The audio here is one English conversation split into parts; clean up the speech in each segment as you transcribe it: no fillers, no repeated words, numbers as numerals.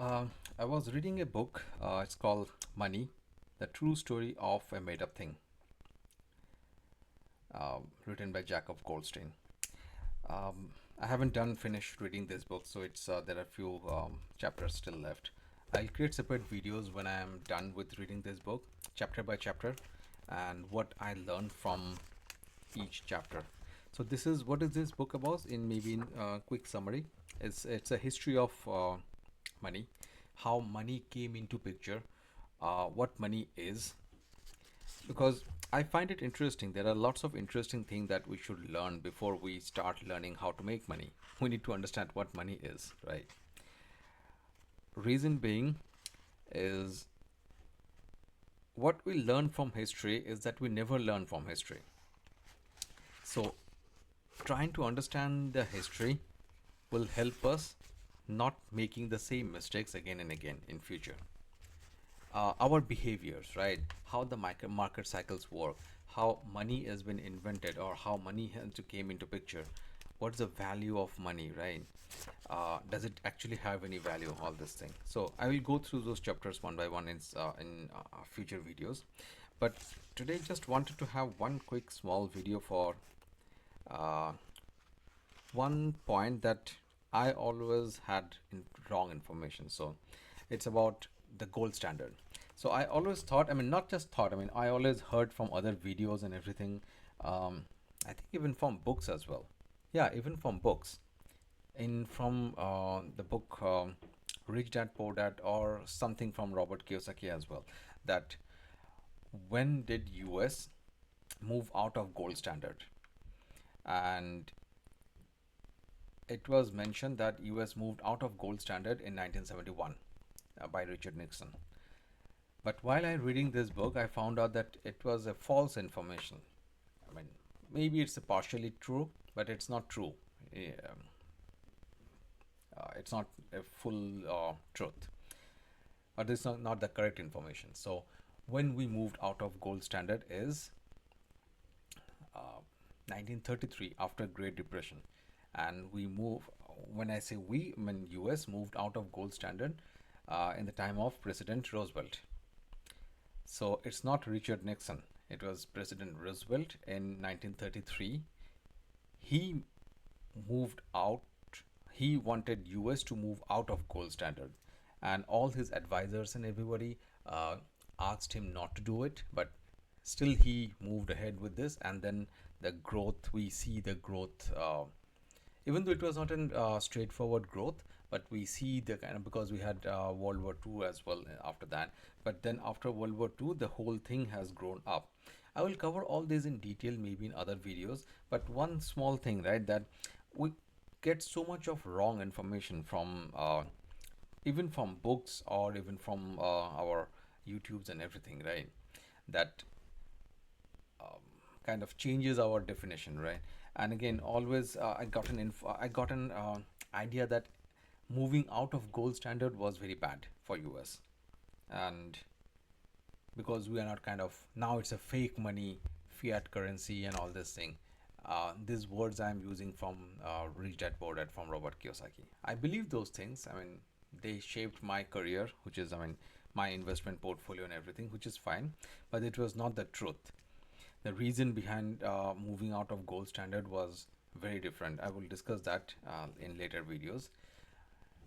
I was reading a book. It's called Money, the True Story of a Made Up Thing, written by Jacob Goldstein. I haven't done finished reading this book, so it's there are a few chapters still left. I'll create separate videos when I am done with reading this book, chapter by chapter, and what I learned from each chapter. So this is what is this book about? In quick summary, it's a history of money, how money came into picture, what money is, because I find it interesting. There are lots of interesting things that we should learn before we start learning how to make money. We need to understand what money is, right? Reason being is what we learn from history is that we never learn from history. So trying to understand the history will help us not making the same mistakes again and again in future. Our behaviors, right? How the market cycles work, how money has been invented, or how money has to came into picture. What's the value of money, right? Does it actually have any value? All this thing. So I will go through those chapters one by one in future videos. But today, just wanted to have one quick small video for uh, one point that I always had wrong information. So it's about the gold standard. So I always thought, I mean, not just thought, I mean, I always heard from other videos and everything. I think even from books as well. Yeah, even from books. In from the book Rich Dad Poor Dad, or something from Robert Kiyosaki as well. That when did US move out of gold standard? And it was mentioned that US moved out of gold standard in 1971 by Richard Nixon. But while I reading this book, I found out that it was a false information. I mean, maybe it's a partially true, but it's not true. It's not a full truth, but it's not the correct information. So when we moved out of gold standard is 1933, after Great Depression. And we move, when I say we, I mean US moved out of gold standard in the time of President Roosevelt. So it's not Richard Nixon, it was President Roosevelt in 1933. He moved out, he wanted US to move out of gold standard, and all his advisors and everybody uh, asked him not to do it, but still he moved ahead with this. And then the growth, we see the growth, even though it was not a straightforward growth, but we see the kind of, because we had World War II as well after that. But then after World War II, the whole thing has grown up. I will cover all this in detail maybe in other videos, but one small thing, right, that we get so much of wrong information from even from books, or even from our YouTubes and everything, right? That kind of changes our definition, right? And again, always I got an idea that moving out of gold standard was very bad for US. And because we are not kind of, now it's a fake money, fiat currency, and all this thing. These words I'm using from Rich Dad Poor Dad from Robert Kiyosaki. I believe those things. I mean, they shaped my career, which is, I mean, my investment portfolio and everything, which is fine, but it was not the truth. The reason behind moving out of gold standard was very different. I will discuss that in later videos.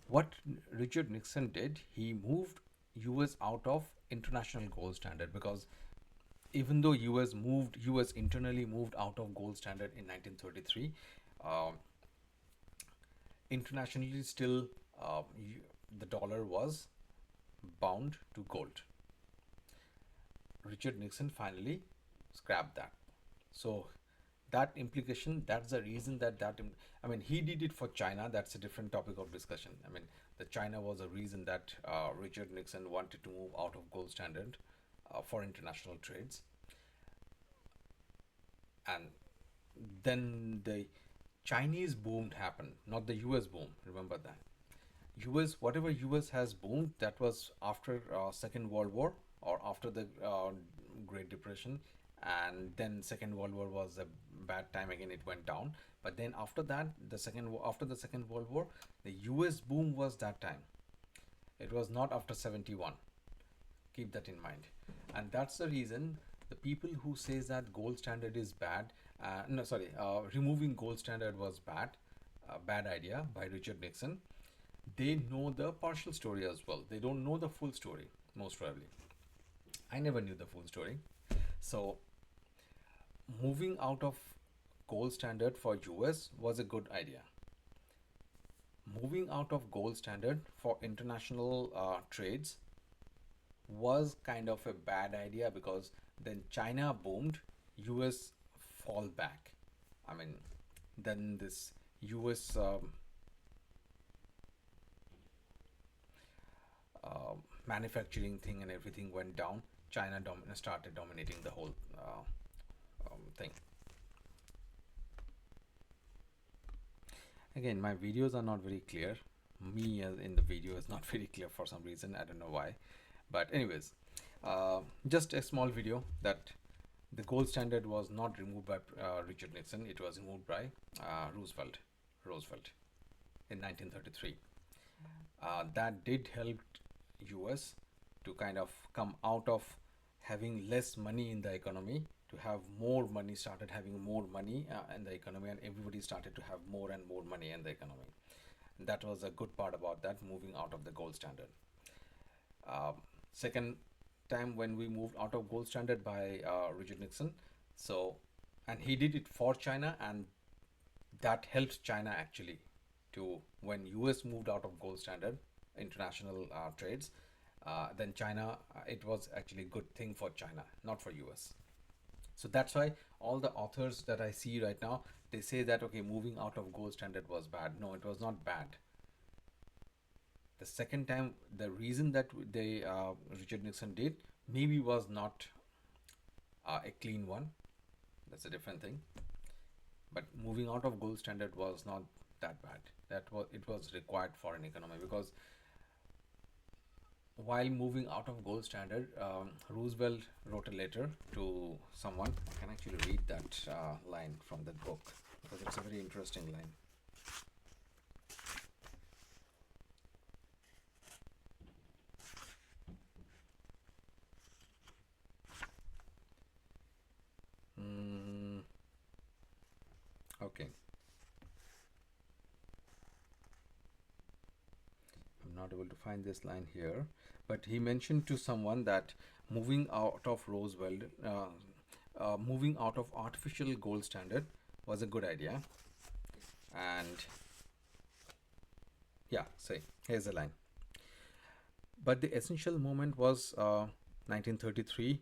What Richard Nixon did, he moved US out of international gold standard, because even though US internally moved out of gold standard in 1933, uh, internationally still the dollar was bound to gold. Richard Nixon finally scrapped that. So that implication, that's the reason I mean, he did it for China. That's a different topic of discussion. I mean, the China was a reason that Richard Nixon wanted to move out of gold standard for international trades. And then the Chinese boom happened, not the US boom. Remember that. US, whatever US has boomed, that was after Second World War, or after the Great Depression. And then Second World War was a bad time again, it went down. But then after that, after the Second World War, the US boom was that time. It was not after 71. Keep that in mind. And that's the reason the people who says that gold standard is bad, no, sorry, removing gold standard was bad, bad idea by Richard Nixon. They know the partial story as well. They don't know the full story, most probably. I never knew the full story. So moving out of gold standard for US was a good idea. Moving out of gold standard for international trades was kind of a bad idea because then China boomed, US fall back. I mean, then this US manufacturing thing and everything went down. China started dominating the whole thing. Again, my videos are not very clear. Me as in the video is not very clear for some reason. I don't know why. But anyways, just a small video that the gold standard was not removed by Richard Nixon. It was removed by Roosevelt in 1933. That did help US to kind of come out of having less money in the economy to have more money, started having more money in the economy, and everybody started to have more and more money in the economy. And that was a good part about that, moving out of the gold standard. uh, Second time when we moved out of gold standard by Richard Nixon. So, and he did it for China, and that helped China actually to when US moved out of gold standard international trades. Then China, it was actually a good thing for China, not for US. So that's why all the authors that I see right now, they say that okay, moving out of gold standard was bad. No, it was not bad. The second time, the reason that they Richard Nixon did maybe was not a clean one. That's a different thing. But moving out of gold standard was not that bad. That was it was required for an economy because while moving out of gold standard, Roosevelt wrote a letter to someone. I can actually read that line from the book because it's a very interesting line. Mm, okay. I'm not able to find this line here, but he mentioned to someone that moving out of moving out of artificial gold standard was a good idea. And yeah, say, here's the line. But the essential moment was 1933.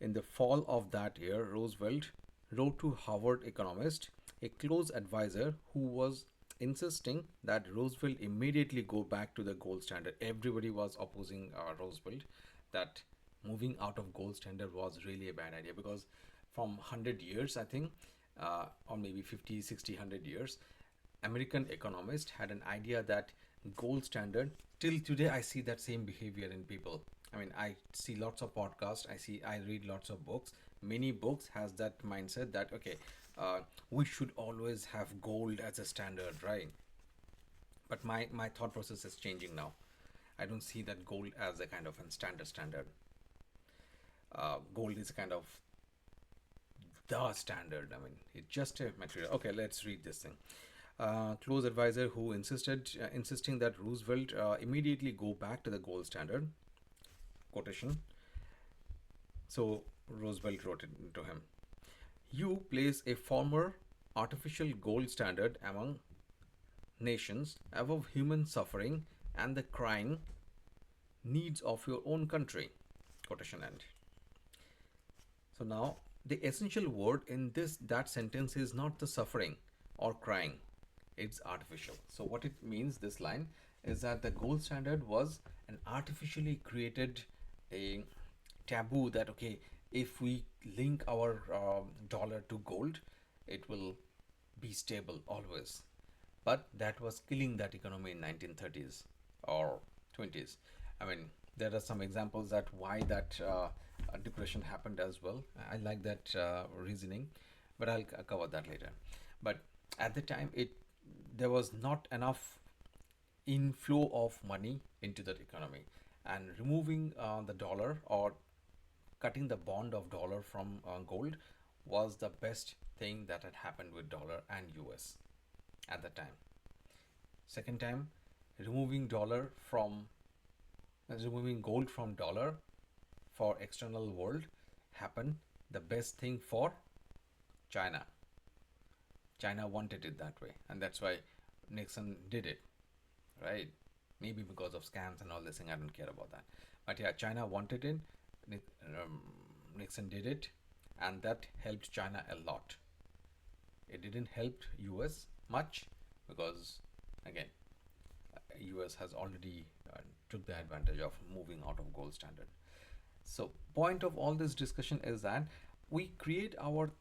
In the fall of that year, Roosevelt wrote to Harvard economist, a close advisor who was insisting that Roosevelt immediately go back to the gold standard. Everybody was opposing Roosevelt that moving out of gold standard was really a bad idea because from 100 years, I think, or maybe 50, 60, 100 years, American economists had an idea that gold standard, till today I see that same behavior in people. I mean, I see lots of podcasts, I read lots of books. Many books has that mindset that okay, we should always have gold as a standard, right? But my thought process is changing now. I don't see that gold as a kind of a standard. Gold is kind of the standard. I mean, it's just a material. Okay, let's read this thing. Close advisor who insisting that Roosevelt immediately go back to the gold standard. Quotation. So Roosevelt wrote it to him. You place a former artificial gold standard among nations above human suffering and the crying needs of your own country. Quotation end. So now the essential word in this that sentence is not the suffering or crying. It's artificial. So what it means, this line, is that the gold standard was an artificially created a taboo that okay, if we link our dollar to gold, it will be stable always. But that was killing that economy in 1930s or 20s. I mean, there are some examples that why that depression happened as well. I like that reasoning, but I'll cover that later. But at the time, it there was not enough inflow of money into that economy, and removing the dollar or cutting the bond of dollar from gold was the best thing that had happened with dollar and US at the time. Second time, removing dollar from removing gold from dollar for external world happened the best thing for China. China wanted it that way, and that's why Nixon did it, right? Maybe because of scams and all this thing, I don't care about that. But yeah, China wanted it. Um, Nixon did it, and that helped China a lot. It didn't help US much because, again, US has already took the advantage of moving out of gold standard. So, point of all this discussion is that we create our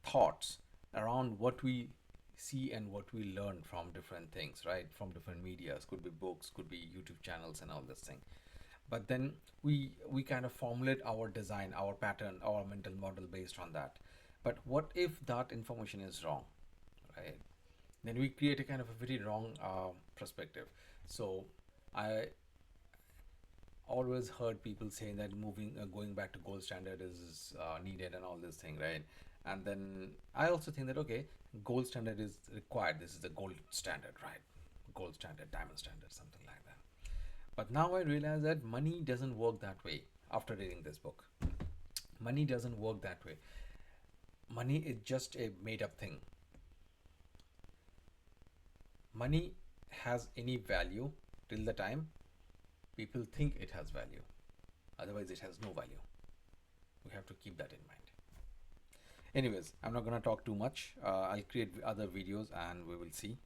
thoughts around what we see and what we learn from different things, right? From different medias, could be books, could be YouTube channels, and all this thing. But then we kind of formulate our design, our pattern, our mental model based on that. But what if that information is wrong, right? Then we create a kind of a very wrong perspective. So I always heard people saying that going back to gold standard is needed and all this thing, right? And then I also think that okay, gold standard is required. This is the gold standard, right? Gold standard, diamond standard, something like that. But now I realize that money doesn't work that way. After reading this book, money doesn't work that way. Money is just a made up thing. Money has any value till the time people think it has value. Otherwise, it has no value. We have to keep that in mind. Anyways, I'm not gonna talk too much. I'll create other videos and we will see.